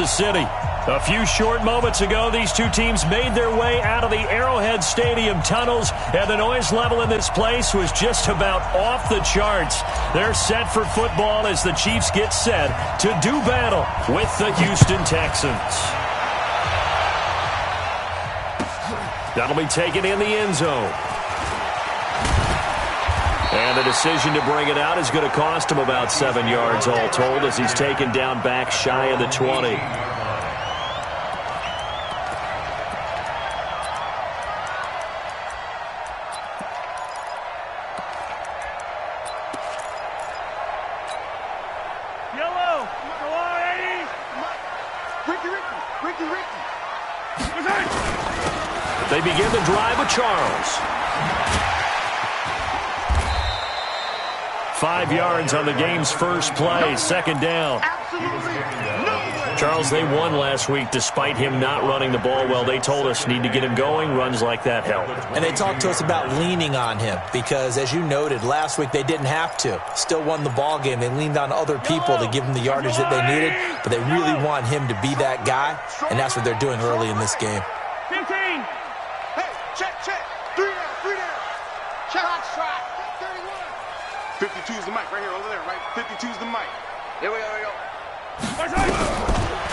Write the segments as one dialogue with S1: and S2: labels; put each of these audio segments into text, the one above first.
S1: Kansas City. A few short moments ago, these two teams made their way out of the Arrowhead Stadium tunnels, and the noise level in this place was just about off the charts. They're set for football as the Chiefs get set to do battle with the Houston Texans. That'll be taken in the end zone. And the decision to bring it out is going to cost him about 7 yards all told as he's taken down back shy of the 20. They begin the drive with Charles. 5 yards on the game's first play, second down. Charles, they won last week despite him not running the ball well. They told us need to get him going. Runs like that help.
S2: And they talked to us about leaning on him because, as you noted, last week they didn't have to. Still won the ball game. They leaned on other people to give them the yardage that they needed, but they really want him to be that guy, and that's what they're doing early in this game.
S3: 15. Hey, check. 3 down. Check. 52 is the mic right here, over there, right? 52 is the mic. Here we go.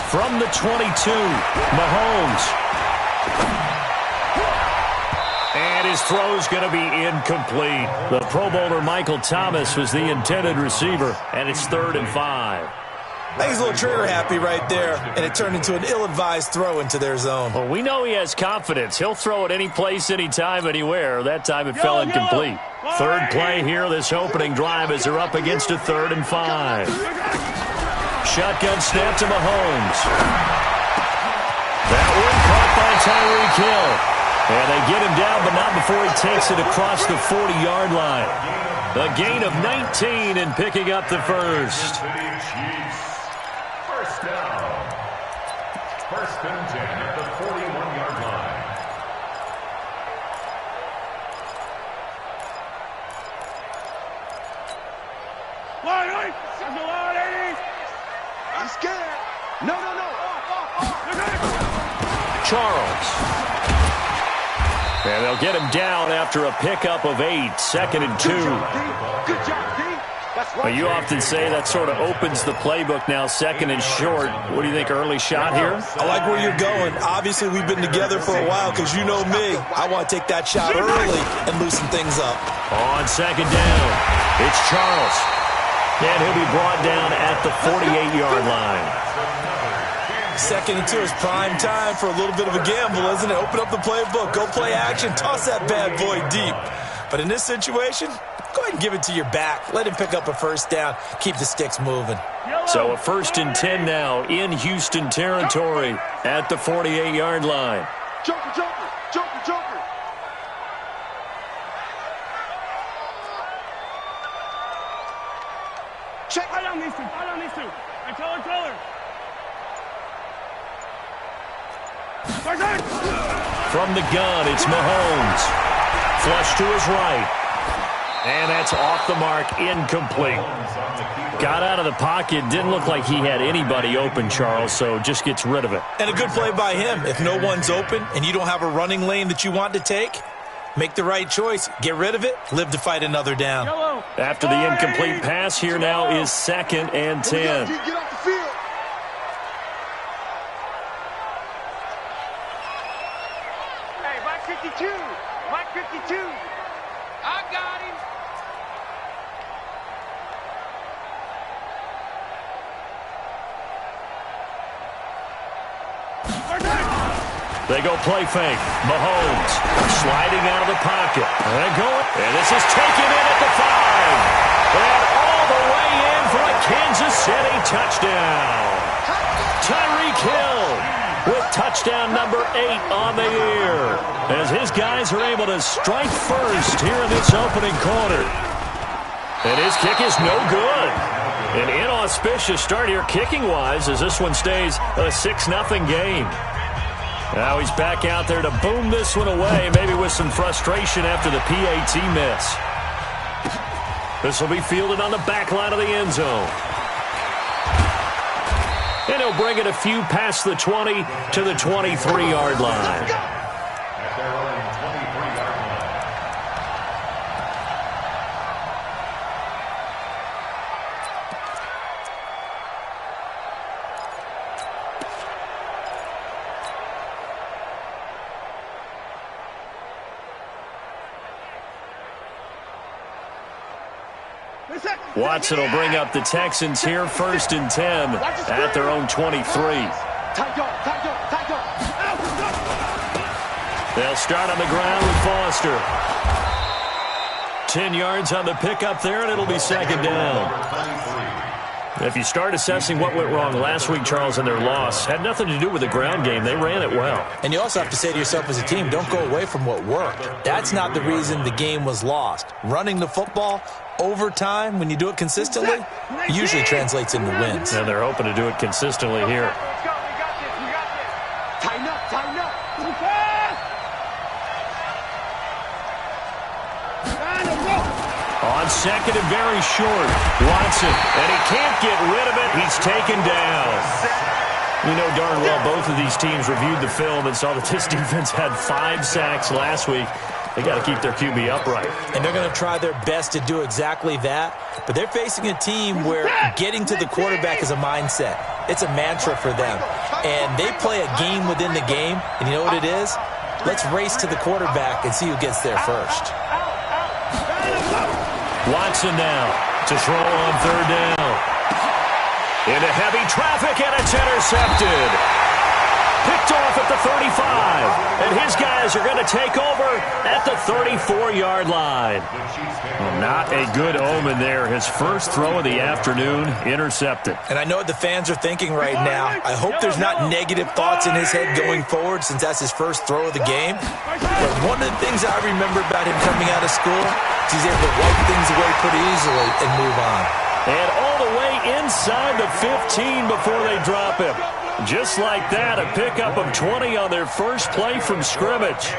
S1: From the 22, Mahomes. And his throw's going to be incomplete. The Pro Bowler Michael Thomas was the intended receiver, and it's 3rd and 5.
S2: I think he's a little trigger happy right there, and it turned into an ill-advised throw into their zone.
S1: Well, we know he has confidence. He'll throw it any place, anytime, anywhere. That time it fell incomplete. Third play here, this opening drive, as they're up against a 3rd and 5. Shotgun snap to Mahomes. That one caught by Tyreek Hill. And they get him down, but not before he takes it across the 40-yard line. A gain of 19 and picking up the first.
S4: First down. 1st and 10 at the 41-yard line.
S3: I'm scared. No.
S1: Charles. And they'll get him down after a pickup of 8, 2nd and 2.
S3: Good job, D. That's right.
S1: Well, you often say that sort of opens the playbook now, 2nd and short. What do you think, early shot here?
S2: I like where you're going. Obviously, we've been together for a while because you know me. I want to take that shot early and loosen things up.
S1: On 2nd down, it's Charles. And he'll be brought down at the 48-yard line.
S2: 2nd and 2 is prime time for a little bit of a gamble, isn't it? Open up the playbook, go play action, toss that bad boy deep. But in this situation, go ahead and give it to your back. Let him pick up a first down, keep the sticks moving.
S1: So a 1st and 10 now in Houston territory at the 48-yard line.
S3: Joker. Check. I don't need to. And color.
S1: From the gun, it's Mahomes. Flush to his right. And that's off the mark, incomplete. Got out of the pocket, didn't look like he had anybody open, Charles, so just gets rid of it.
S2: And a good play by him. If no one's open and you don't have a running lane that you want to take, make the right choice. Get rid of it. Live to fight another down.
S1: After the incomplete pass, here now is 2nd and 10.
S3: Get off the field. Hey, Mike 52. I got him.
S1: They go play fake. Mahomes sliding out of the pocket. And going. And this is taken in at the 5. And all the way in for a Kansas City touchdown. Tyreek Hill with touchdown number 8 on the year. As his guys are able to strike first here in this opening quarter. And his kick is no good. An inauspicious start here kicking-wise as this one stays a 6-0 game. Now he's back out there to boom this one away, maybe with some frustration after the PAT miss. This will be fielded on the back line of the end zone. And he'll bring it a few past the 20 to the 23-yard line.
S4: At their own 23-yard line.
S1: Watson will bring up the Texans here, 1st and 10 at their own 23. They'll start on the ground with Foster. 10 yards on the pickup there, and it'll be 2nd down. If you start assessing what went wrong last week, Charles, in their loss, had nothing to do with the ground game. They ran it well.
S2: And you also have to say to yourself as a team, don't go away from what worked. That's not the reason the game was lost. Running the football over time, when you do it consistently, usually translates into wins.
S1: And they're hoping to do it consistently here.
S3: Let's go. We got this. We got this. Tighten up. Tighten up.
S1: On 2nd and very short, Watson, and he can't get rid of it. He's taken down. You know darn well both of these teams reviewed the film and saw that this defense had 5 sacks last week. They got to keep their QB upright.
S2: And they're going to try their best to do exactly that. But they're facing a team where getting to the quarterback is a mindset. It's a mantra for them. And they play a game within the game. And you know what it is? Let's race to the quarterback and see who gets there first.
S1: Watson now to throw on 3rd down. Into heavy traffic, and it's intercepted. Picked off at the 35. And his guys are going to take over at the 34-yard line. Well, not a good omen there. His first throw of the afternoon intercepted.
S2: And I know what the fans are thinking right now. I hope there's not negative thoughts in his head going forward since that's his first throw of the game. But one of the things I remember about him coming out of school is he's able to wipe things away pretty easily and move on.
S1: And all the way inside the 15 before they drop him. Just like that, a pickup of 20 on their first play from scrimmage.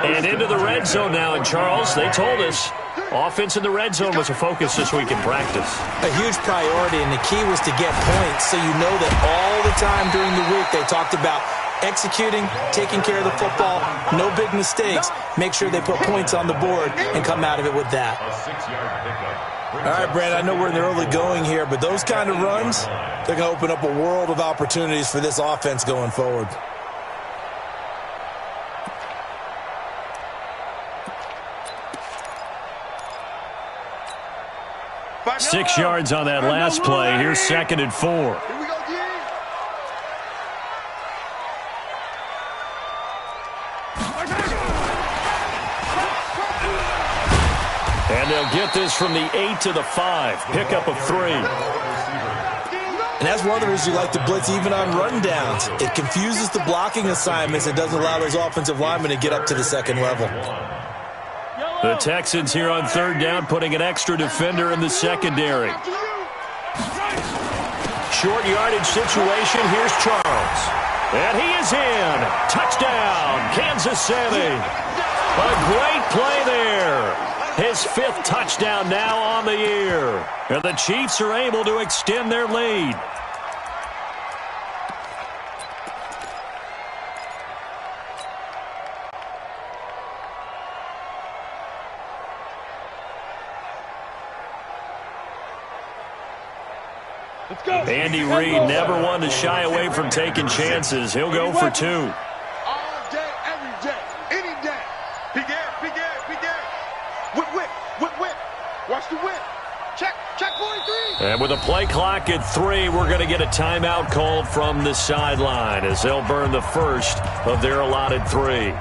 S1: And into the red zone now. And Charles, they told us offense in the red zone was a focus this week in practice.
S2: A huge priority, and the key was to get points. So you know that all the time during the week they talked about executing, taking care of the football, no big mistakes. Make sure they put points on the board and come out of it with that.
S4: A 6-yard pickup.
S2: All right, Brad, I know we're in the early going here, but those kind of runs, they're going to open up a world of opportunities for this offense going forward.
S1: Six yards on that last play. Here's 2nd and 4.
S3: Here we go, D.
S1: And they'll get this from the 8 to the 5. Pickup of 3.
S2: And that's one of the reasons you like to blitz even on rundowns. It confuses the blocking assignments and doesn't allow those offensive linemen to get up to the 2nd level.
S1: The Texans here on 3rd down, putting an extra defender in the secondary. Short yardage situation. Here's Charles. And he is in. Touchdown, Kansas City. A great play there. His 5th touchdown now on the year. And the Chiefs are able to extend their lead.
S3: Let's go.
S1: Andy Reid never one to shy away from taking chances. He'll go for 2.
S3: All day, every day, any day. Big air, big air, big air. Whip, whip, whip, whip. Watch the whip. Check, 43.
S1: And with a play clock at 3, we're going to get a timeout called from the sideline as they'll burn the first of their allotted 3.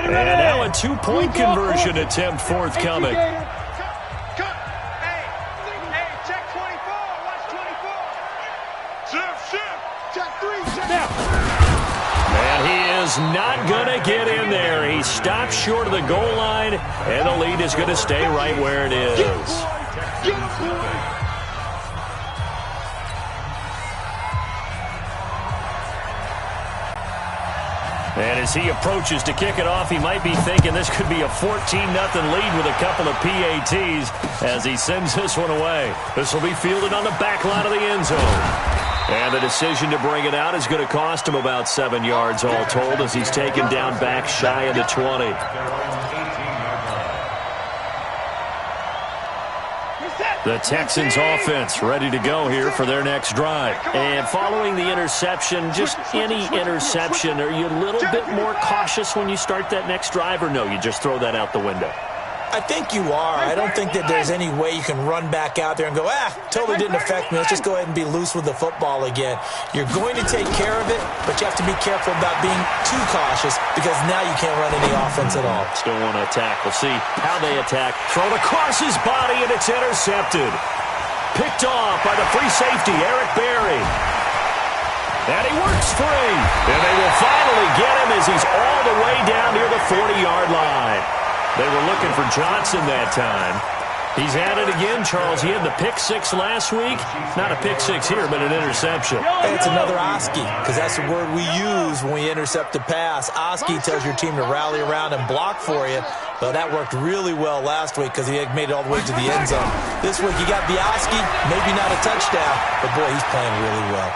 S1: And now a 2-point conversion attempt forthcoming.
S3: Hey, check 24. Watch 24. Shift. Check 3. Check now.
S1: And he is not going to get in there. He stops short of the goal line, and the lead is going to stay right where it is.
S3: Get him, boy.
S1: And as he approaches to kick it off, he might be thinking this could be a 14-0 lead with a couple of PATs as he sends this one away. This will be fielded on the back line of the end zone. And the decision to bring it out is going to cost him about 7 yards all told as he's taken down back shy of the 20. The Texans offense ready to go here for their next drive. And following the interception, just any interception, are you a little bit more cautious when you start that next drive, or no, you just throw that out the window?
S2: I think you are. I don't think that there's any way you can run back out there and go, totally didn't affect me. Let's just go ahead and be loose with the football again. You're going to take care of it, but you have to be careful about being too cautious because now you can't run any offense at all.
S1: Still want to attack. We'll see how they attack. Thrown across his body, and it's intercepted. Picked off by the free safety, Eric Berry. And he works free. And they will finally get him as he's all the way down near the 40-yard line. They were looking for Johnson that time. He's at it again, Charles. He had the pick six last week. Not a pick six here, but an interception.
S2: Hey, it's another Oski, because that's the word we use when we intercept a pass. Oski tells your team to rally around and block for you. But that worked really well last week because he had made it all the way to the end zone. This week he got the Oski, maybe not a touchdown, but boy, he's playing really well.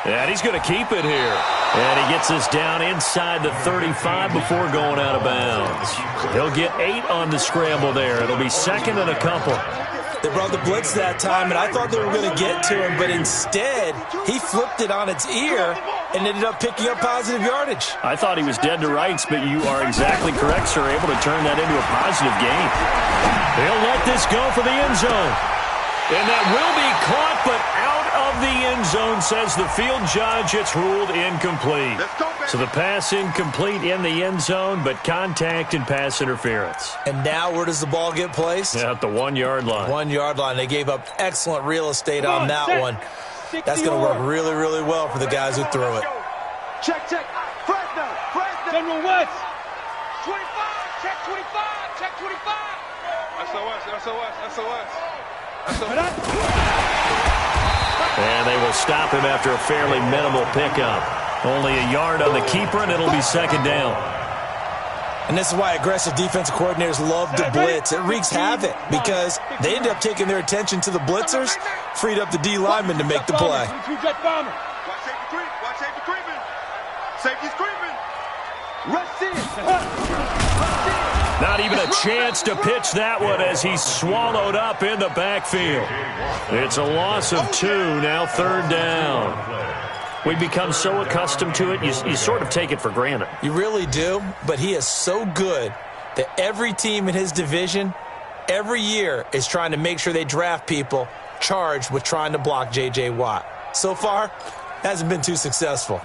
S1: And he's going to keep it here. And he gets us down inside the 35 before going out of bounds. He'll get 8 on the scramble there. It'll be second and a couple.
S2: They brought the blitz that time, and I thought they were going to get to him, but instead he flipped it on its ear and ended up picking up positive yardage.
S1: I thought he was dead to rights, but you are exactly correct, sir. Able to turn that into a positive gain. They'll let this go for the end zone. And that will be caught, but out of the end zone, says the field judge. It's ruled incomplete. So the pass incomplete in the end zone, but contact and pass interference.
S2: And now where does the ball get placed?
S1: At the 1-yard line.
S2: 1-yard line. They gave up excellent real estate on that one. That's going to work really, really well for the guys who threw it.
S3: Check. Fresno. General West. 25. Check 25. Check 25. SOS.
S1: And they will stop him after a fairly minimal pickup. Only a yard on the keeper, and it'll be second down.
S2: And this is why aggressive defensive coordinators love to blitz. It wreaks havoc because they end up taking their attention to the blitzers, freed up the D lineman to make the play.
S3: Watch safety creeping. Safety's creeping. Rush in.
S1: Not even a chance to pitch that one as he's swallowed up in the backfield. It's a loss of 2, now third down. We become so accustomed to it, you sort of take it for granted.
S2: You really do, but he is so good that every team in his division, every year, is trying to make sure they draft people charged with trying to block J.J. Watt. So far, hasn't been too successful.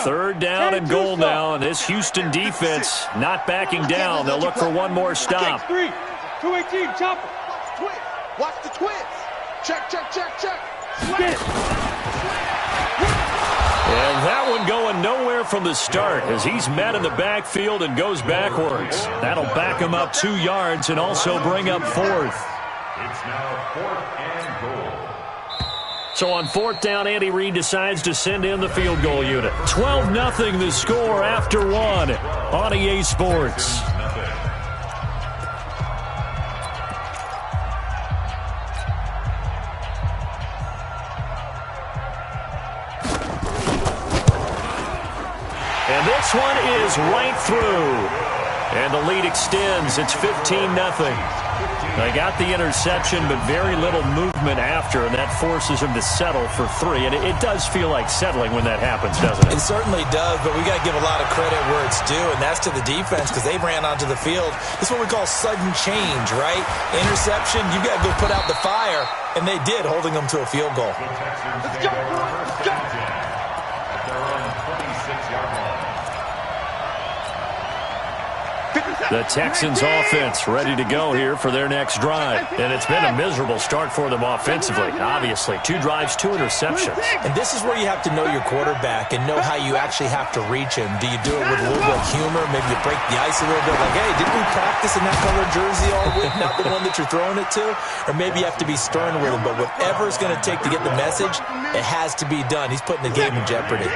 S1: Third down and goal now, and this Houston defense not backing down. They'll look for one more stop.
S3: 218, chopper. Watch the twist. Check.
S1: And that one going nowhere from the start as he's met in the backfield and goes backwards. That'll back him up 2 yards and also bring up fourth.
S4: It's now 4th and goal.
S1: So on 4th down, Andy Reid decides to send in the field goal unit. 12-0 the score after 1 on EA Sports. And this one is right through. And the lead extends. It's 15-0. They got the interception, but very little movement after, and that forces him to settle for 3. And it does feel like settling when that happens, doesn't it?
S2: It certainly does, but we got to give a lot of credit where it's due, and that's to the defense because they ran onto the field. This is what we call sudden change, right? Interception, you got to go put out the fire, and they did, holding them to a field goal.
S3: Let's go.
S4: At their own 26-yard line.
S1: The Texans offense ready to go here for their next drive. And it's been a miserable start for them offensively. Obviously, 2 drives, 2 interceptions.
S2: And this is where you have to know your quarterback and know how you actually have to reach him. Do you do it with a little bit of humor? Maybe you break the ice a little bit. Like, hey, didn't we practice in that color jersey all week? Not the one that you're throwing it to? Or maybe you have to be stern with him. But whatever it's going to take to get the message, it has to be done. He's putting the game in jeopardy.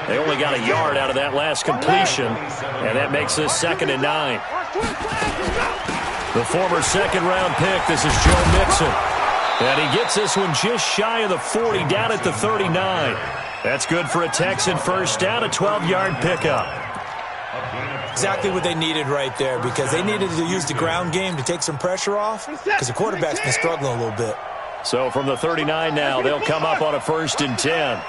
S1: They only got a yard out of that last completion, and that makes this 2nd and 9. The former second-round pick, this is Joe Mixon. And he gets this one just shy of the 40, down at the 39. That's good for a Texan first down, a 12-yard pickup.
S2: Exactly what they needed right there, because they needed to use the ground game to take some pressure off, because the quarterback's been struggling a little bit.
S1: So from the 39 now, they'll come up on a 1st and 10.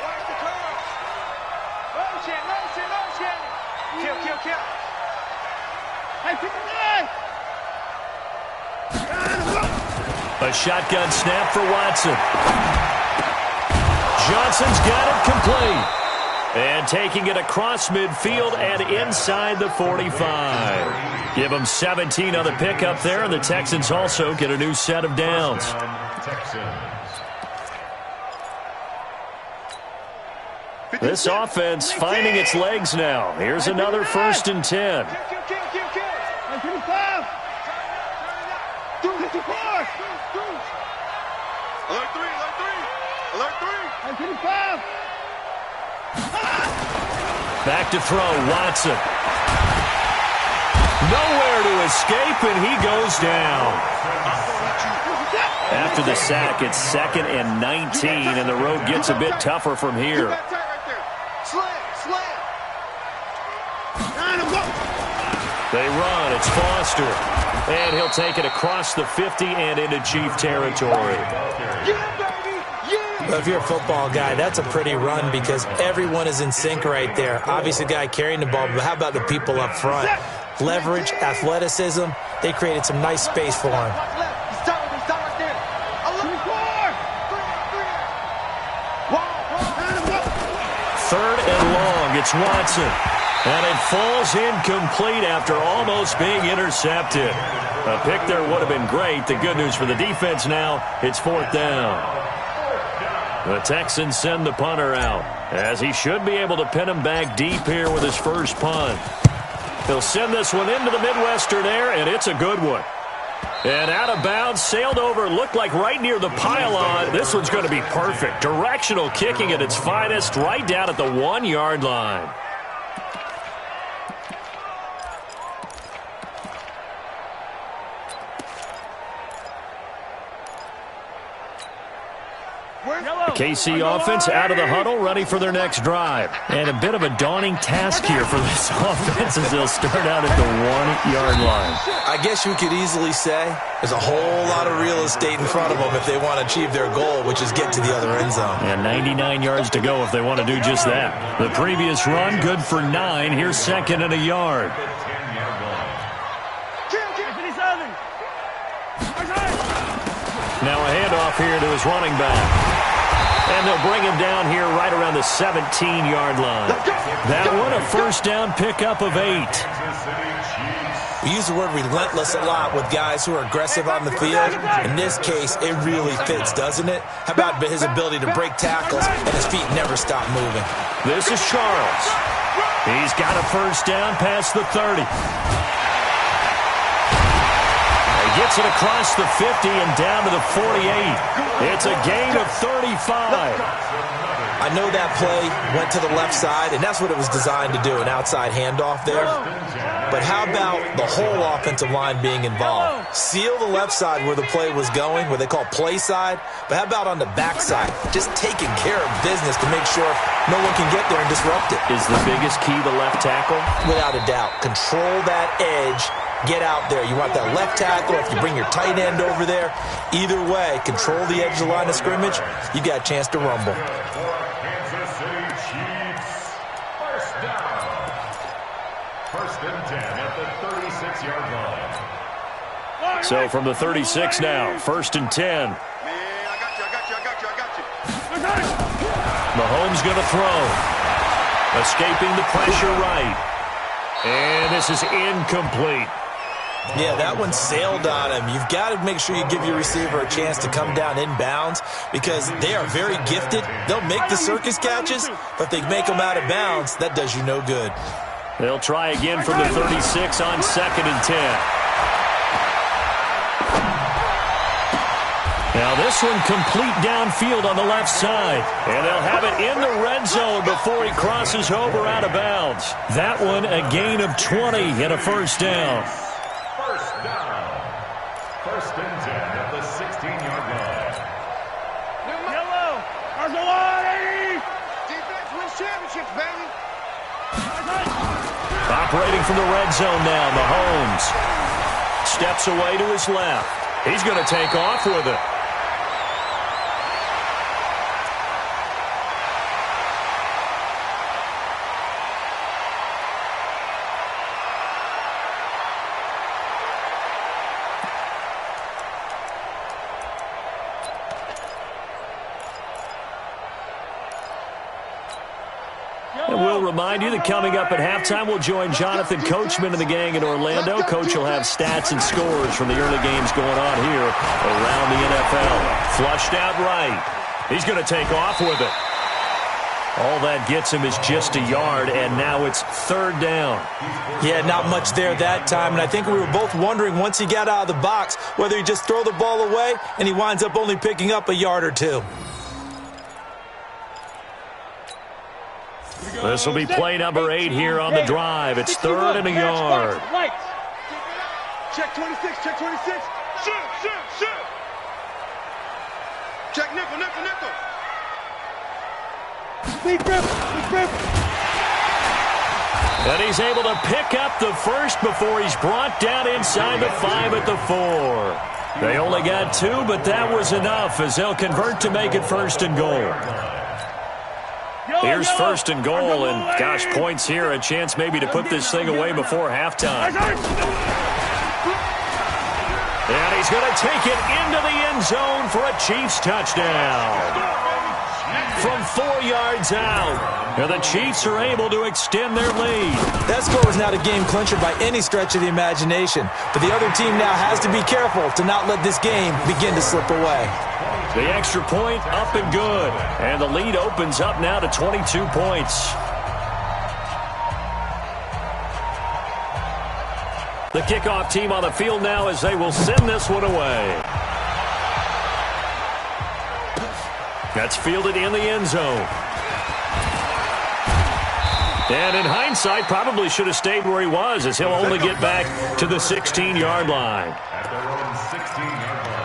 S1: A shotgun snap for Watson. Johnson's got it complete. And taking it across midfield and inside the 45. Give them 17 on the pickup there, and the Texans also get a new set of downs. This offense finding its legs now. Here's another 1st and 10. Back to throw, Watson. Nowhere to escape, and he goes down. After the sack, it's 2nd and 19, and the road gets a bit tougher from here. They run, it's Foster. And he'll take it across the 50 and into Chief territory.
S2: Well, if you're a football guy, that's a pretty run because everyone is in sync right there. Obviously, the guy carrying the ball, but how about the people up front? Leverage, athleticism, they created some nice space for him.
S1: 3rd and long, it's Watson. And it falls incomplete after almost being intercepted. A pick there would have been great. The good news for the defense now, it's 4th down. The Texans send the punter out, as he should be able to pin him back deep here with his first punt. He'll send this one into the Midwestern air, and it's a good one. And out of bounds, sailed over, looked like right near the pylon. This one's going to be perfect. Directional kicking at its finest, right down at the 1-yard line. KC offense out of the huddle, ready for their next drive. And a bit of a daunting task here for this offense as they'll start out at the 1-yard line.
S2: I guess you could easily say there's a whole lot of real estate in front of them if they want to achieve their goal, which is get to the other end zone.
S1: And 99 yards to go if they want to do just that. The previous run, good for 9. Here's 2nd and a yard. Now a handoff here to his running back. And they'll bring him down here right around the 17-yard line. That one, a first down pickup of 8.
S2: We use the word relentless a lot with guys who are aggressive on the field. In this case, it really fits, doesn't it? How about his ability to break tackles and his feet never stop moving?
S1: This is Charles. He's got a first down past the 30. Gets it across the 50 and down to the 48. It's a gain of 35.
S2: I know that play went to the left side, and that's what it was designed to do, an outside handoff there. But how about the whole offensive line being involved? Seal the left side where the play was going, what they call play side. But how about on the back side? Just taking care of business to make sure no one can get there and disrupt it.
S1: Is the biggest key the left tackle?
S2: Without a doubt. Control that edge. Get out there. You want that left tackle. If you bring your tight end over there, either way, control the edge of the line of scrimmage, you got a chance to rumble.
S4: Kansas City Chiefs, first down. 1st and 10 at the 36-yard line.
S1: So from the 36 now, 1st and 10.
S3: Man, I got you.
S1: Mahomes going to throw. Escaping the pressure right. And this is incomplete.
S2: Yeah, that one sailed on him. You've got to make sure you give your receiver a chance to come down inbounds because they are very gifted. They'll make the circus catches, but if they make them out of bounds, that does you no good.
S1: They'll try again from the 36 on 2nd and 10. Now this one complete downfield on the left side. And they'll have it in the red zone before he crosses over out of bounds. That one a gain of 20 and a first down.
S4: First down. 1st and 10 at the 16-yard line.
S3: Yellow. Arsolani. Defense wins championships, baby.
S1: Operating from the red zone now, Mahomes. Steps away to his left. He's going to take off with it. And we'll remind you that coming up at halftime, we'll join Jonathan Coachman and the gang in Orlando. Coach will have stats and scores from the early games going on here around the NFL. Flushed out right. He's going to take off with it. All that gets him is just a yard, and now it's 3rd down.
S2: Yeah, not much there that time, and I think we were both wondering once he got out of the box whether he just throw the ball away, and he winds up only picking up a yard or two.
S1: This will be play number 8 here on the drive. It's 3rd and a yard.
S3: Check 26, check 26. Shoot. Check nickel.
S1: And he's able to pick up the first before he's brought down inside the 5 at the 4. They only got 2, but that was enough as they'll convert to make it 1st and goal. Here's 1st and goal, and gosh, points here, a chance maybe to put this thing away before halftime. And he's going to take it into the end zone for a Chiefs touchdown. From 4 yards out, and the Chiefs are able to extend their lead.
S2: That score was not a game clincher by any stretch of the imagination, but the other team now has to be careful to not let this game begin to slip away.
S1: The extra point up and good, and the lead opens up now to 22 points. The kickoff team on the field now as they will send this one away. That's fielded in the end zone. And in hindsight, probably should have stayed where he was as he'll only get back to the 16-yard line.
S4: At their own 16-yard line.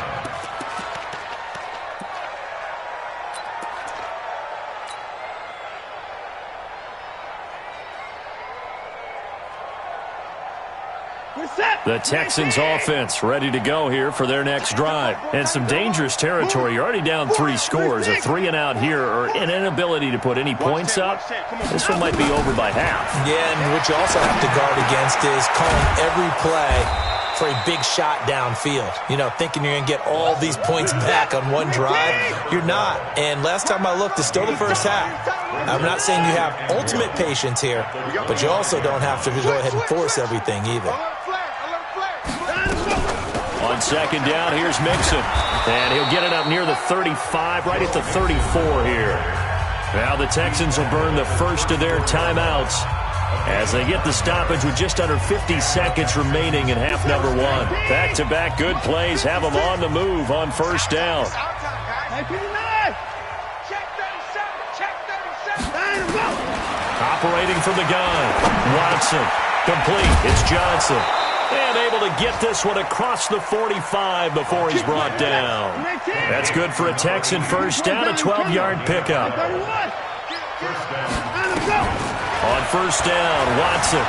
S1: The Texans offense ready to go here for their next drive. And some dangerous territory. You're already down 3 scores. A 3-and-out here or an inability to put any points up. This one might be over by half.
S2: Yeah, and what you also have to guard against is calling every play for a big shot downfield. You know, thinking you're going to get all these points back on one drive. You're not. And last time I looked, it's still the first half. I'm not saying you have ultimate patience here, but you also don't have to go ahead and force everything either.
S1: On 2nd down, here's Mixon. And he'll get it up near the 35, right at the 34 here. Now the Texans will burn the first of their timeouts as they get the stoppage with just under 50 seconds remaining in half number 1. Back-to-back good plays have them on the move on 1st down. Operating from the gun. Watson. Complete. It's Johnson. And able to get this one across the 45 before he's brought down. That's good for a Texan first down, a 12-yard pickup. On 1st down, Watson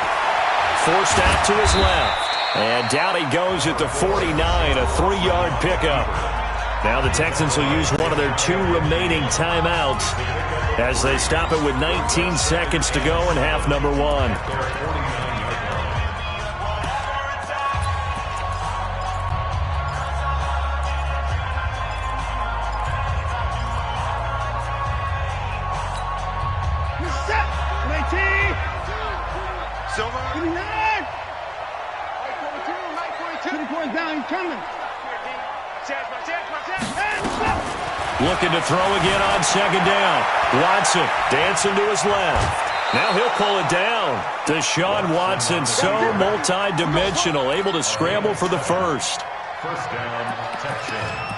S1: forced out to his left. And down he goes at the 49, a 3-yard pickup. Now the Texans will use one of their 2 remaining timeouts as they stop it with 19 seconds to go in half number 1.
S3: Silver.
S1: Looking to throw again on second down. Watson dancing to his left. Now he'll pull it down. Deshaun Watson, so multi-dimensional, able to scramble for the first.
S4: First down, Texans.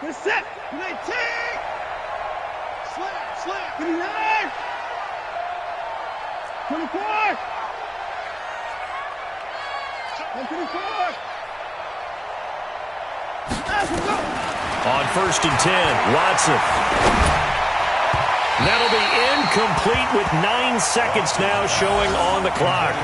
S3: Good set. Good take. Slap. 29. 24. 24.
S1: On first and 10, Watson. That'll be incomplete with 9 seconds now showing on the clock.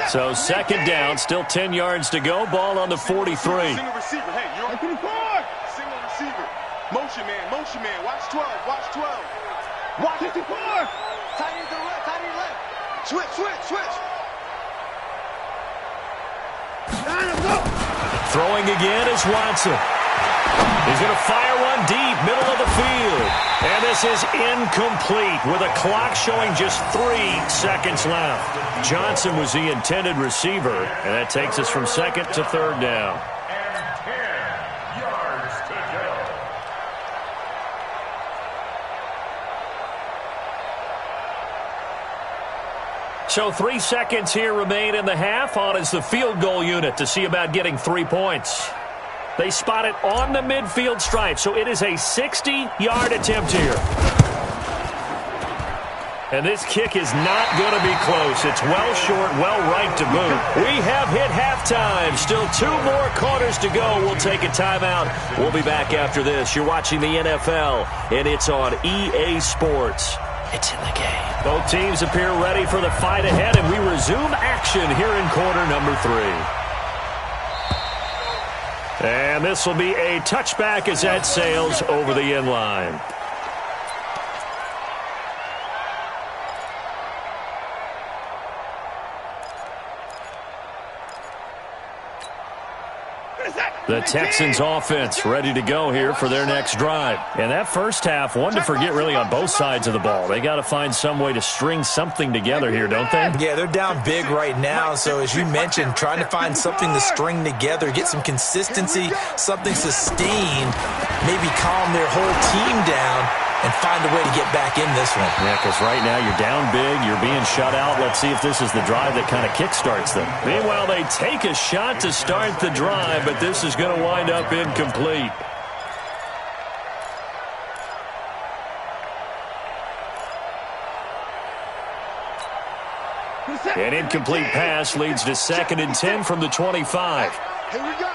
S1: So second down, still 10 yards to go. Ball on the 43.
S3: Single receiver. Hey, you're single receiver. Motion man. Watch 12. Watch 54. Tight end to the left. Switch.
S1: Throwing again is Watson. He's going to fire one deep, middle of the field. And this is incomplete with a clock showing just 3 seconds left. Johnson was the intended receiver, and that takes us from second to third down.
S4: And 10 yards to go.
S1: So 3 seconds here remain in the half. On is the field goal unit to see about getting 3 points. They spot it on the midfield stripe, so it is a 60-yard attempt here. And this kick is not going to be close. It's well short, well right to boot. We have hit halftime. Still 2 more quarters to go. We'll take a timeout. We'll be back after this. You're watching the NFL, and it's on EA Sports. It's in the game. Both teams appear ready for the fight ahead, and we resume action here in quarter number 3. And this will be a touchback as that sails over the end line. The Texans offense ready to go here for their next drive. And that first half, one to forget really on both sides of the ball. They got to find some way to string something together here, don't they?
S2: Yeah, they're down big right now. So as you mentioned, trying to find something to string together, get some consistency, something sustained, maybe calm their whole team down and find a way to get back in this one.
S1: Yeah, because right now you're down big, you're being shut out. Let's see if this is the drive that kind of kickstarts them. Meanwhile, they take a shot to start the drive, but this is going to wind up incomplete. An incomplete pass leads to 2nd and 10 from the 25.
S3: Here we go.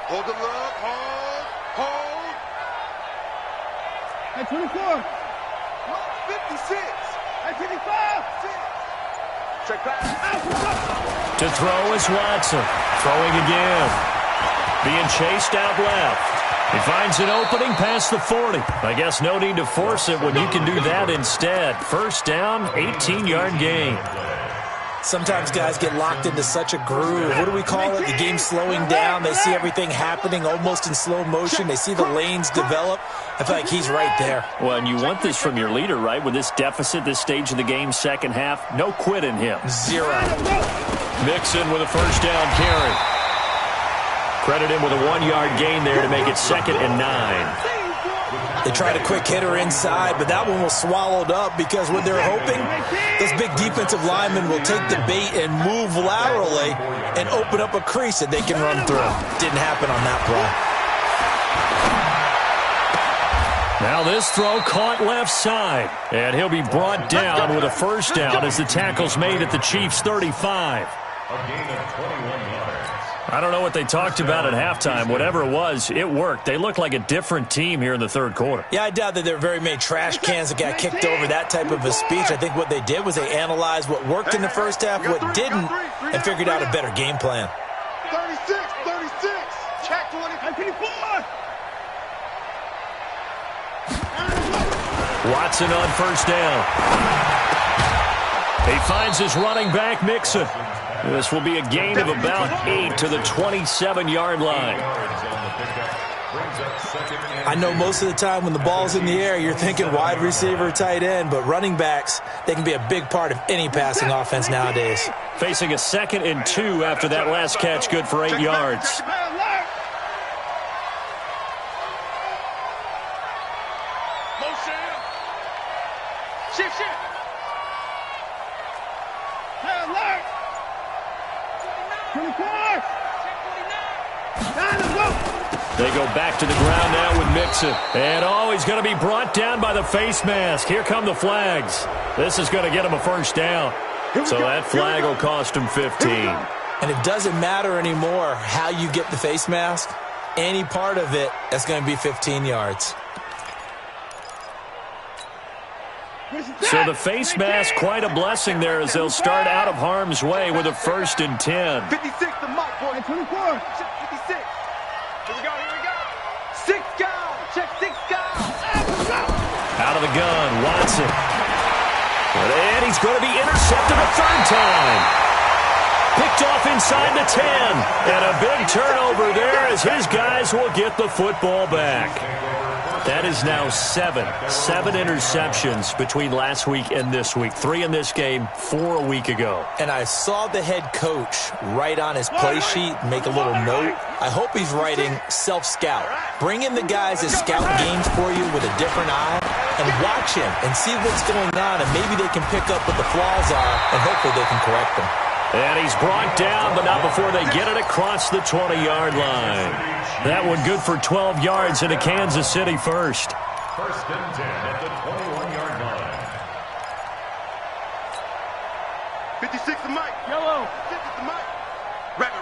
S3: Hold the look. Hold. At 24. 56. At 55. Check back.
S1: To throw is Watson. Throwing again. Being chased out left. He finds an opening past the 40. I guess no need to force it when you can do that instead. First down, 18-yard gain.
S2: Sometimes guys get locked into such a groove. What do we call it? The game's slowing down. They see everything happening almost in slow motion. They see the lanes develop. I feel like he's right there.
S1: Well, and you want this from your leader, right? With this deficit, this stage of the game, second half, no quit in him.
S2: 0.
S1: Mixon with a first down carry. Credit him with a 1-yard gain there to make it 2nd and 9.
S2: They tried a quick hitter inside, but that one was swallowed up because what they're hoping, those big defensive linemen will take the bait and move laterally and open up a crease that they can run through. Didn't happen on that play.
S1: Now this throw caught left side, and he'll be brought down with a first down as the tackle's made at the Chiefs' 35.
S4: A gain of 21 yards.
S1: I don't know what they talked about at halftime. Whatever it was, it worked. They look like a different team here in the third quarter.
S2: Yeah, I doubt that there are very many trash cans that got kicked over, that type of a speech. I think what they did was they analyzed what worked in the first half, what didn't, and figured out a better game plan.
S3: 36. Check 24.
S1: Watson on first down. He finds his running back, Mixon. This will be a gain of about 8 to the 27-yard line.
S2: I know most of the time when the ball's in the air, you're thinking wide receiver, tight end, but running backs, they can be a big part of any passing offense nowadays.
S1: Facing a 2nd and 2 after that last catch, good for 8 yards. They go back to the ground now with Mixon. And, he's going to be brought down by the face mask. Here come the flags. This is going to get him a first down. So that flag will cost him 15.
S2: And it doesn't matter anymore how you get the face mask. Any part of it, that's going to be 15 yards.
S1: So the face mask, quite a blessing there as they'll start out of harm's way with a 1st and 10.
S3: 56 the mark, boy. 24. 56. Here we go. 6 guys. Check 6 guys.
S1: Out of the gun, Watson. And he's going to be intercepted a 3rd time. Picked off inside the 10. And a big turnover there as his guys will get the football back. That is now 7 interceptions between last week and this week. 3 in this game, 4 a week ago.
S2: And I saw the head coach write on his play sheet, make a little note. I hope he's writing self-scout. Bring in the guys that scout games for you with a different eye and watch him and see what's going on, and maybe they can pick up what the flaws are, and hopefully they can correct them.
S1: And he's brought down, but not before they get it across the 20-yard line. That one good for 12 yards into Kansas City first.
S4: 1st and 10 at the 21-yard line.
S3: 56 the Mike. Yellow. 50 the Mike. Rabbit.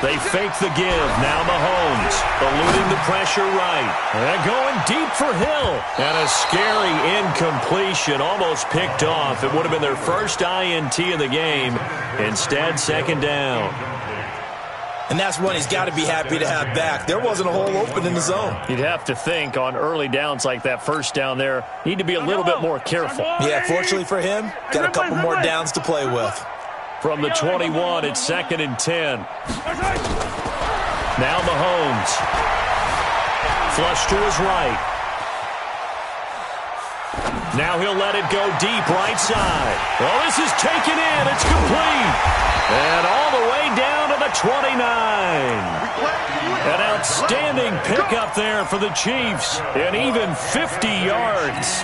S1: They fake the give. Now Mahomes eluding the pressure right. And going deep for Hill. And a scary incompletion, almost picked off. It would have been their first INT of the game. Instead, 2nd down.
S2: And that's one he's got to be happy to have back. There wasn't a hole open in the zone.
S1: You'd have to think on early downs like that 1st down there, need to be a little bit more careful.
S2: Yeah, fortunately for him, got a couple more downs to play with.
S1: From the 21, it's 2nd and 10. Now Mahomes. Flush to his right. Now he'll let it go deep right side. Well, this is taken in. It's complete. And all the way down to the 29. An outstanding pickup there for the Chiefs. And even 50 yards.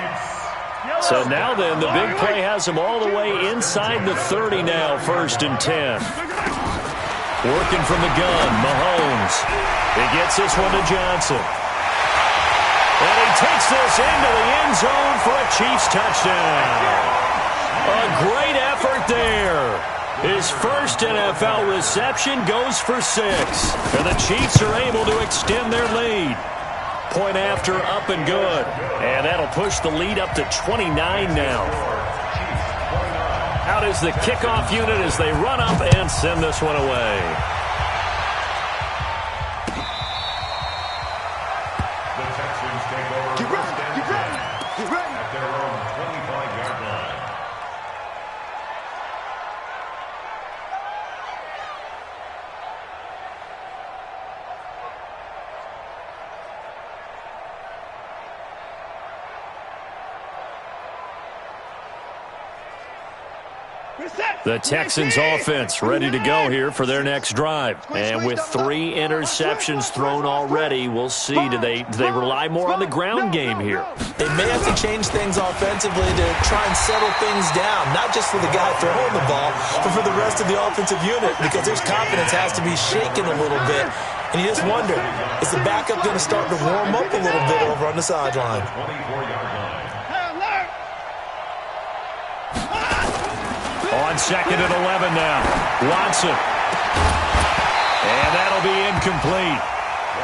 S1: So now then, the big play has him all the way inside the 30 now, 1st and 10. Working from the gun, Mahomes. He gets this one to Johnson. And he takes this into the end zone for a Chiefs touchdown. A great effort there. His first NFL reception goes for 6. And the Chiefs are able to extend their lead. Point after, up and good. And that'll push the lead up to 29 now. Out is the kickoff unit as they run up and send this one away.
S4: The Texans take over first and 10 at their own 25-yard line.
S1: The Texans offense ready to go here for their next drive. And with 3 interceptions thrown already, we'll see. Do they rely more on the ground game here?
S2: They may have to change things offensively to try and settle things down, not just for the guy throwing the ball, but for the rest of the offensive unit, because his confidence has to be shaken a little bit. And you just wonder, is the backup going to start to warm up a little bit over on the sideline?
S4: 24-yard line.
S1: On 2nd and 11 now. Watson. And that'll be incomplete.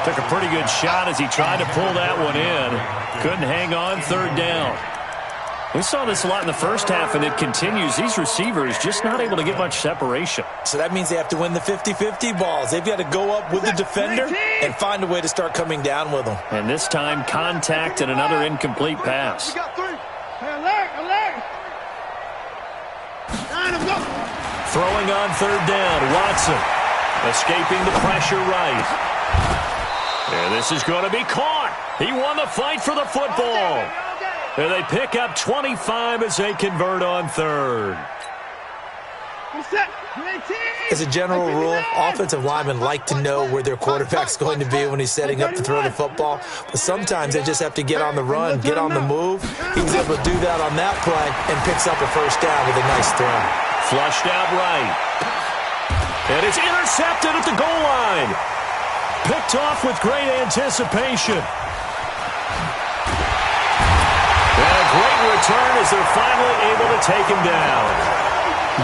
S1: Took a pretty good shot as he tried to pull that one in. Couldn't hang on, 3rd down. We saw this a lot in the first half, and it continues. These receivers just not able to get much separation.
S2: So that means they have to win the 50-50 balls. They've got to go up with the defender and find a way to start coming down with them.
S1: And this time, contact and another incomplete pass.
S3: We got 3. Alert.
S1: Throwing on third down, Watson. Escaping the pressure right. And this is going to be caught. He won the fight for the football. And they pick up 25 as they convert on third.
S2: As a general rule, offensive linemen like to know where their quarterback's going to be when he's setting up to throw the football. But sometimes they just have to get on the run, get on the move. He was able to do that on that play and picks up a first down with a nice throw.
S1: Flushed out right. And it's intercepted at the goal line. Picked off with great anticipation. And a great return as they're finally able to take him down.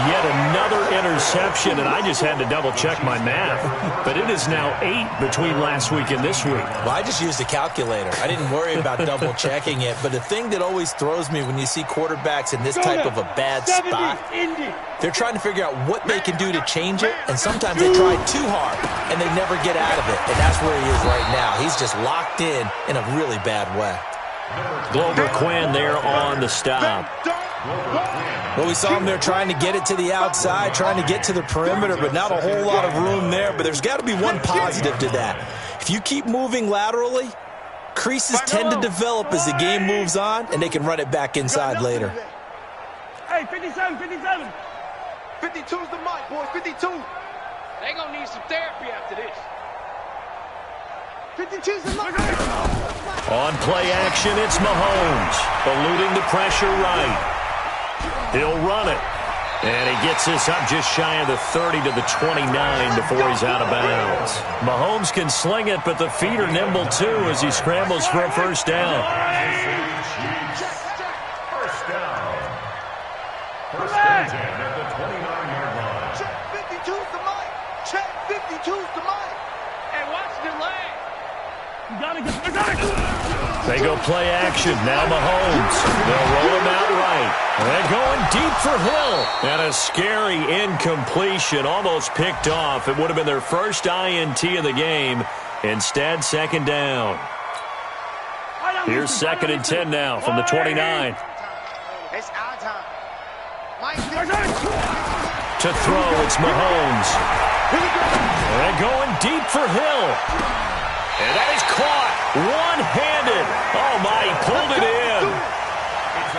S1: Yet another interception, and I just had to double-check my math. But it is now 8 between last week and this week.
S2: Well, I just used a calculator. I didn't worry about double-checking it. But the thing that always throws me when you see quarterbacks in this type of a bad spot, they're trying to figure out what they can do to change it, and sometimes they try too hard, and they never get out of it. And that's where he is right now. He's just locked in a really bad way.
S1: Glover Quinn there on the stop.
S2: Well, we saw him there trying to get it to the outside, trying to get to the perimeter, but not a whole lot of room there. But there's got to be one positive to that. If you keep moving laterally, creases tend to develop as the game moves on, and they can run it back inside later.
S3: Hey, 57. 52's the mic, boys. 52. They gonna need some therapy after this. 52's the mic.
S1: On play action, it's Mahomes, eluding the pressure right. He'll run it. And he gets this up just shy of the 30 to the 29 before he's out of bounds. Mahomes can sling it, but the feet are nimble too as he scrambles for a first down.
S4: First down. First and 10 at the 29-yard line.
S3: Check 52's the mic. Check 52's the mic. Hey, watch the leg. You gotta get.
S1: They go play action. Now Mahomes. They'll roll him out right. And going deep for Hill. And a scary incompletion. Almost picked off. It would have been their first INT of the game. Instead, second down. Here's second and 10 now from the 29.
S3: It's our time.
S1: To throw, it's Mahomes. And going deep for Hill. And that is caught. One-handed. Oh, my, he pulled it in.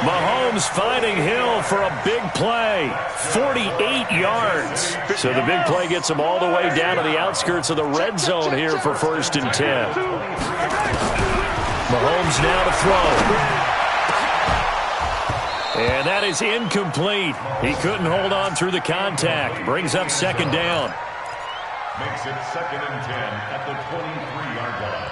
S1: Mahomes finding Hill for a big play. 48 yards. So the big play gets him all the way down to the outskirts of the red zone here for first and 10. Mahomes now to throw. And that is incomplete. He couldn't hold on through the contact. Brings up second down.
S4: Makes it second and 10 at the 23-yard line.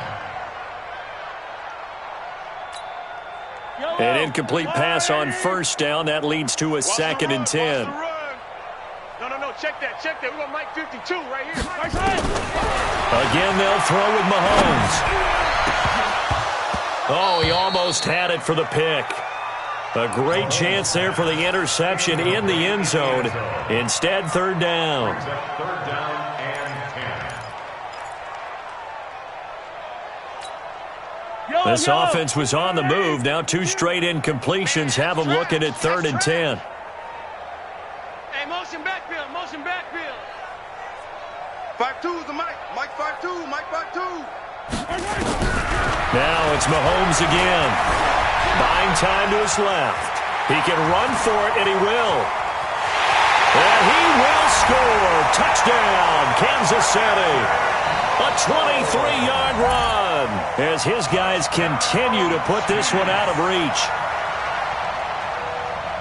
S1: An incomplete pass on first down. That leads to a second and 10.
S3: No, check that. We got Mike 52 right here.
S1: Again, they'll throw with Mahomes. Oh, he almost had it for the pick. A great chance there for the interception in the end zone. Instead, third down.
S4: Third down and 10.
S1: This offense was on the move. Now 2 straight incompletions have them looking at third and 10.
S3: Hey, motion backfield. 5-2 is the mic. Mike 5-2.
S1: Now it's Mahomes again. Buying time to his left. He can run for it, and he will. And he will score. Touchdown, Kansas City. A 23-yard run as his guys continue to put this one out of reach.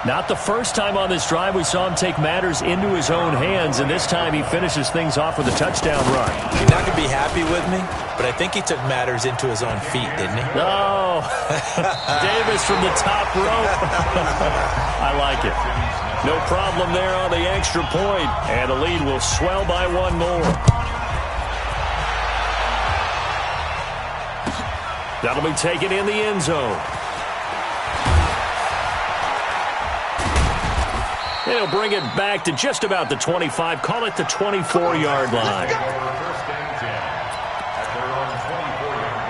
S1: Not the first time on this drive we saw him take matters into his own hands, and this time he finishes things off with a touchdown run.
S2: You're not going to be happy with me, but I think he took matters into his own feet, didn't he?
S1: Oh, Davis from the top rope. I like it. No problem there on the extra point, and the lead will swell by one more. That'll be taken in the end zone. He'll bring it back to just about the 25. Call it the 24-yard line.
S4: First and 10 at their own 24-yard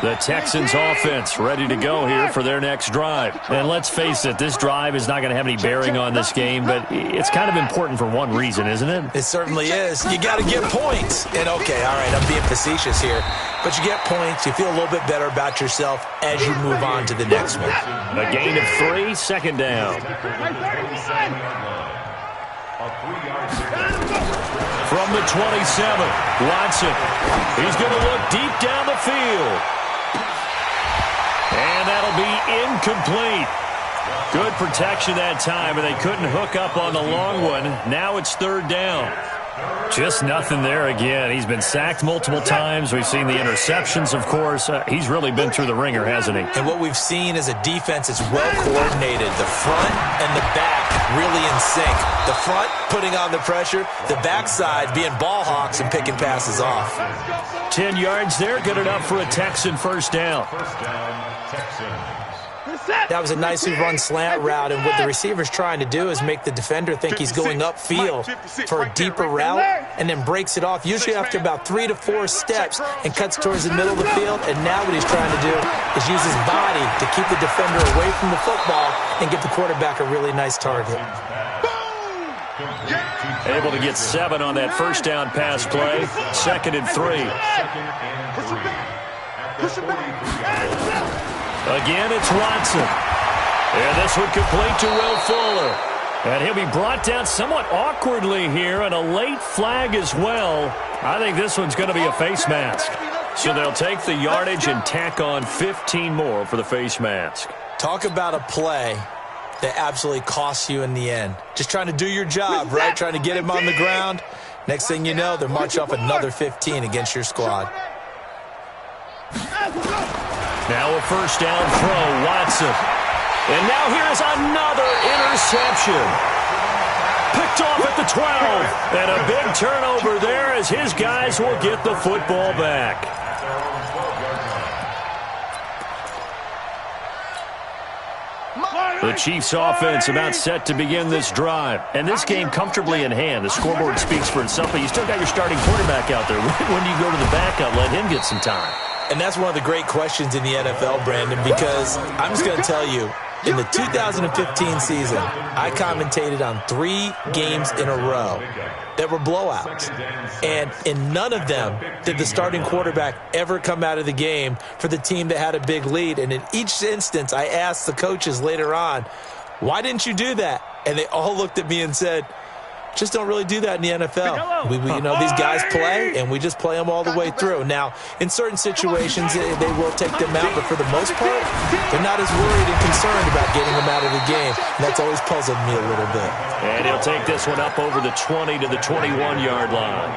S4: line.
S1: The Texans offense ready to go here for their next drive. And let's face it, this drive is not going to have any bearing on this game, but it's kind of important for one reason, isn't it?
S2: It certainly is. You got to get points. And okay, all right, I'm being facetious here. But you get points, you feel a little bit better about yourself as you move on to the next one.
S1: A gain of 3, second down. From the 27, Watson. He's going to look deep down the field. And that'll be incomplete. Good protection that time, and they couldn't hook up on the long one. Now it's third down. Just nothing there again. He's been sacked multiple times. We've seen the interceptions, of course. He's really been through the ringer, hasn't he?
S2: And what we've seen is a defense that's well coordinated. The front and the back really in sync. The front putting on the pressure. The backside being ball hawks and picking passes off.
S1: 10 yards there. Good enough for a Texan first down.
S4: First down, Texans.
S2: That was a nicely run slant route, and what the receiver's trying to do is make the defender think he's going upfield for a deeper route and then breaks it off, usually after about 3 to 4 steps, and cuts towards the middle of the field. And now what he's trying to do is use his body to keep the defender away from the football and give the quarterback a really nice target.
S1: Able to get 7 on that first down pass play. Second and 3. Again, it's Watson. And this one complete to Will Fuller. And he'll be brought down somewhat awkwardly here, and a late flag as well. I think this one's going to be a face mask. So they'll take the yardage and tack on 15 more for the face mask.
S2: Talk about a play that absolutely costs you in the end. Just trying to do your job, right? Trying to get him on the ground. Next thing you know, they're march off another 15 against your squad.
S1: Now a first down throw, Watson. And now here's another interception. Picked off at the 12. And a big turnover there as his guys will get the football back. The Chiefs offense about set to begin this drive. And this game comfortably in hand. The scoreboard speaks for itself, but you still got your starting quarterback out there. When do you go to the backup, let him get some time?
S2: And that's one of the great questions in the NFL, Brandon, because I'm just going to tell you, in the 2015 season, I commentated on 3 games in a row that were blowouts. And in none of them did the starting quarterback ever come out of the game for the team that had a big lead. And in each instance, I asked the coaches later on, why didn't you do that? And they all looked at me and said, just don't really do that in the NFL. These guys play, and we just play them all the way through. Now, in certain situations, they will take them out, but for the most part, they're not as worried and concerned about getting them out of the game. And that's always puzzled me a little bit.
S1: And he'll take this one up over the 20 to the 21-yard line.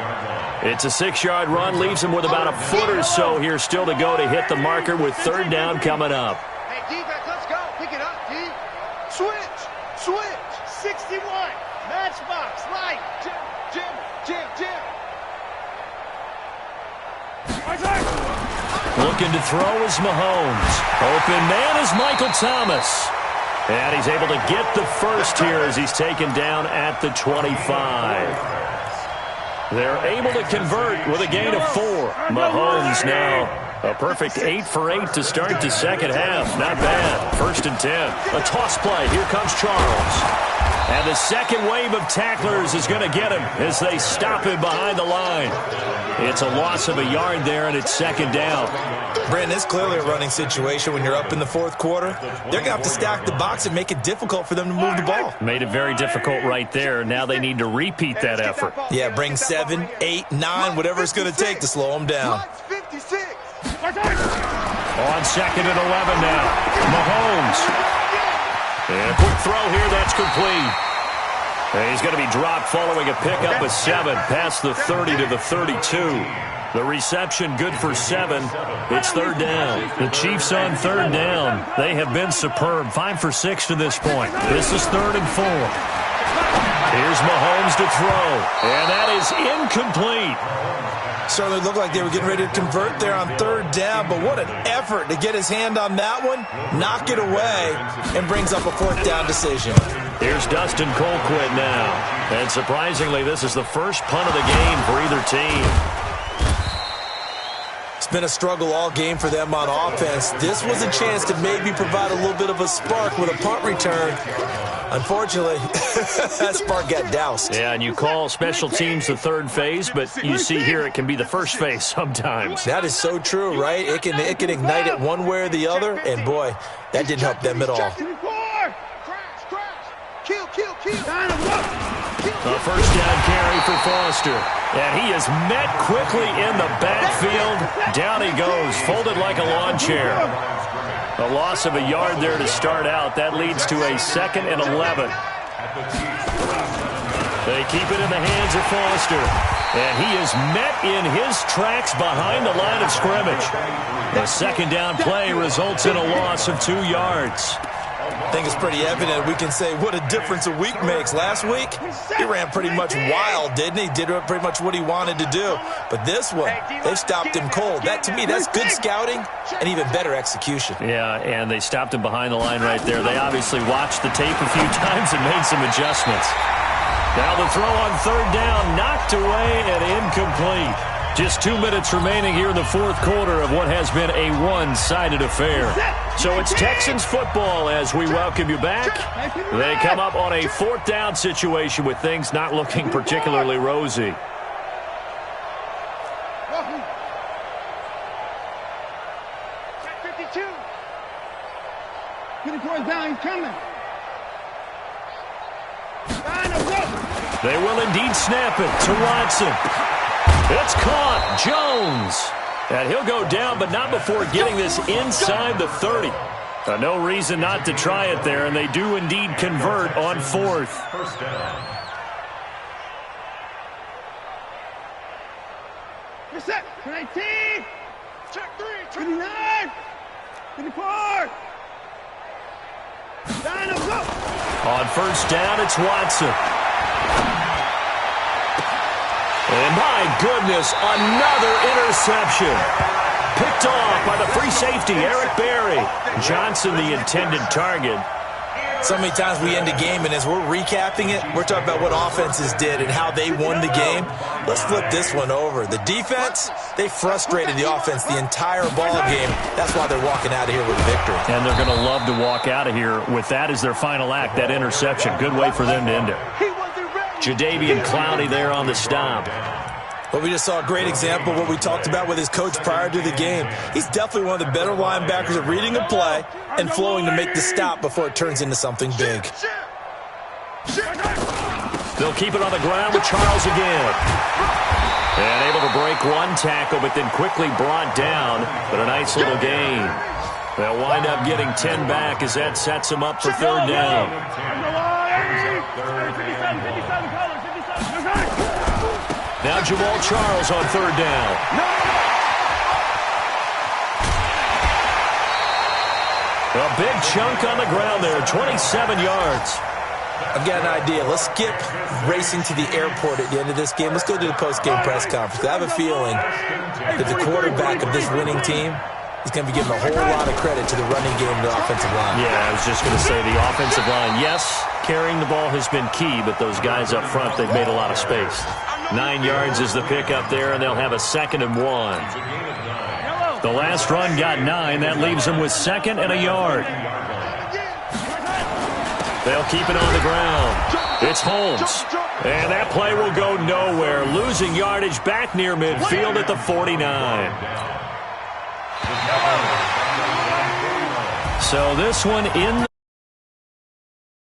S1: It's a 6-yard run, leaves him with about a foot or so here still to go to hit the marker with third down coming up.
S3: Hey, defense, let's go. Pick it up, D. Switch. 61. Matchbox, right. Jim.
S1: Looking to throw is Mahomes. Open man is Michael Thomas. And he's able to get the first here as he's taken down at the 25. They're able to convert with a gain of 4. Mahomes now a perfect 8 for 8 to start the second half. Not bad. First and 10. A toss play. Here comes Charles. And the second wave of tacklers is going to get him as they stop him behind the line. It's a loss of a yard there, and it's second down.
S2: Brandon, it's clearly a running situation when you're up in the fourth quarter. They're going to have to stack the box and make it difficult for them to move the ball.
S1: Made it very difficult right there. Now they need to repeat that effort.
S2: Yeah, bring 7, 8, 9, whatever it's going to take to slow them down.
S1: On second and 11 now. Mahomes. And a quick throw here, that's complete. And he's going to be dropped following a pickup of 7 past the 30 to the 32. The reception good for 7. It's third down. The Chiefs on third down. They have been superb. 5 for 6 to this point. This is third and 4. Here's Mahomes to throw. And that is incomplete.
S2: Certainly looked like they were getting ready to convert there on third down, but what an effort to get his hand on that one, knock it away, and brings up a fourth down decision.
S1: Here's Dustin Colquitt now. And surprisingly, this is the first punt of the game for either team.
S2: It's been a struggle all game for them on offense. This was a chance to maybe provide a little bit of a spark with a punt return. Unfortunately, that spark got doused.
S1: Yeah, and you call special teams the third phase, but you see here it can be the first phase sometimes.
S2: That is so true, right? It can ignite it one way or the other, and boy, that didn't help them at all.
S1: A first down carry for Foster. And he is met quickly in the backfield. Down he goes, folded like a lawn chair. A loss of a yard there to start out. That leads to a 2nd and 11. They keep it in the hands of Foster. And he is met in his tracks behind the line of scrimmage. The second down play results in a loss of 2 yards.
S2: I think it's pretty evident we can say what a difference a week makes. Last week, he ran pretty much wild, didn't he? Did pretty much what he wanted to do. But this one, they stopped him cold. That, to me, that's good scouting and even better execution.
S1: Yeah, and they stopped him behind the line right there. They obviously watched the tape a few times and made some adjustments. Now the throw on third down, knocked away and incomplete. Just 2 minutes remaining here in the fourth quarter of what has been a one-sided affair. So it's Texans football as we welcome you back. They come up on a fourth down situation with things not looking particularly rosy. They will indeed snap it to Watson. It's caught. Jones. And he'll go down, but not before getting this inside the 30. No reason not to try it there, and they do indeed convert on fourth.
S4: First down.
S3: You're set. 19. Check 3. 29. 24. Down and go.
S1: On first down, it's Watson. And my goodness, another interception. Picked off by the free safety, Eric Berry. Johnson, the intended target.
S2: So many times we end a game, and as we're recapping it, we're talking about what offenses did and how they won the game. Let's flip this one over. The defense, they frustrated the offense the entire ball game. That's why they're walking out of here with a victory.
S1: And they're going to love to walk out of here with that as their final act, that interception. Good way for them to end it. Jadeveon Clowney there on the stop.
S2: But we just saw a great example of what we talked about with his coach prior to the game. He's definitely one of the better linebackers at reading a play and flowing to make the stop before it turns into something big.
S1: They'll keep it on the ground with Charles again. And able to break one tackle, but then quickly brought down. But a nice little gain. They'll wind up getting 10 back as that sets them up for third down. Now Jamal Charles on third down. A big chunk on the ground there, 27 yards.
S2: I've got an idea. Let's skip racing to the airport at the end of this game. Let's go to the post-game press conference. I have a feeling that the quarterback of this winning team is going to be giving a whole lot of credit to the running game and the offensive line.
S1: Yeah, I was just going to say the offensive line, yes, carrying the ball has been key, but those guys up front, they've made a lot of space. 9 yards is the pickup there, and they'll have a 2nd and 1. The last run got 9. That leaves them with 2nd and a yard. They'll keep it on the ground. It's Holmes. And that play will go nowhere. Losing yardage back near midfield at the 49. So this one in